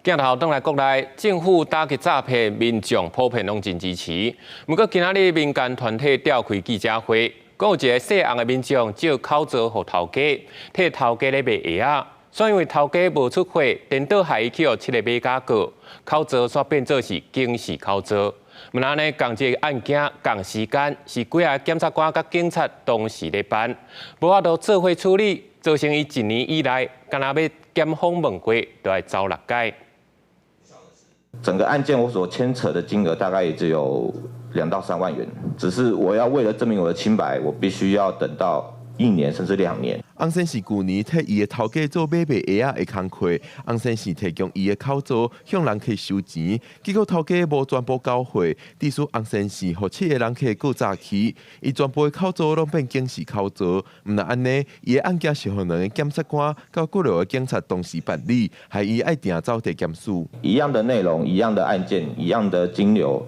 镜头转来国内，政府打击诈骗，民众普遍拢真支持。不过今仔日民间团体召开记者会，讲有一个姓洪的民众借口罩给头家，替头家咧卖鞋仔，所以因为头家无出货，颠倒害伊去互七个买家告，口罩煞变做是警示口罩。毋然呢，同一个案件同时间是几个检察官甲警察同时咧办，无法度做伙处理，造成伊一年以来，敢若要检访问过，都要遭6届。整个案件我所牵扯的金额大概也只有2到3万元，只是我要为了证明我的清白，我必须要等到1年甚至2年。洪先生去年替伊的头家做买鞋仔的工课，洪先生提供伊的口罩向人客收钱，结果头家无全部交货，致使洪先生和7个人客告诈欺，伊全部的口罩拢变警示口罩。毋但安尼，伊的案件是互2个检察官甲各路的警察同时办理，害伊爱定走地检署。一样的内容，一样的案件，一样的金流，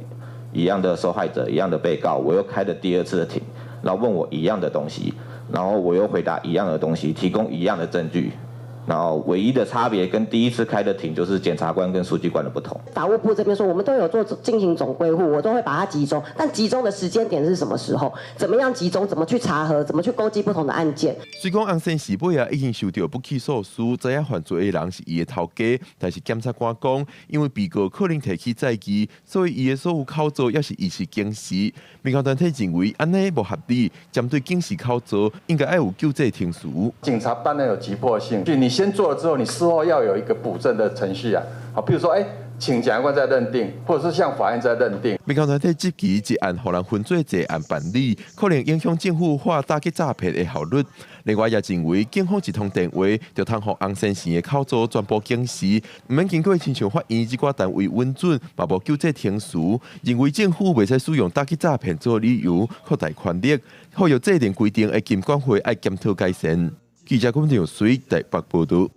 一样的受害者，一样的被告，我又开了第2次的庭，然后问我一样的东西。然后我又回答一样的东西，提供一样的证据，然后唯一的差别跟第1次开的庭就是检察官跟书记官的不同。法务部这边说，我们都有进行总归户，我都会把它集中，但集中的时间点是什么时候？怎么样集中？怎么去查核？怎么去勾稽不同的案件？虽讲洪先生尾啊已经受到不起诉书，知影犯罪的人是伊的头家，但是检察官讲，因为被告可能提起债基，所以伊的所有口罩也是疑似警示。民间团体认为安尼无合理，针对警示口罩应该要有救济程序。警察办案有急迫性，你先做了之后，你事后要有一个补正的程序啊。好，比如说，请检察官再认定，或者是向法院再认定。民间团体积极一案互人分做一案办理，可能影响政府化打击诈骗的效率。另外也认为，警方一通电话就通互洪先生的口罩全部警示，毋免经过亲像法院这寡单位允准，嘛无救济程序。认为政府袂使使用打击诈骗做理由扩大权力，或有制定规定的监管会爱检讨改善。记者郭文婷随台北报道。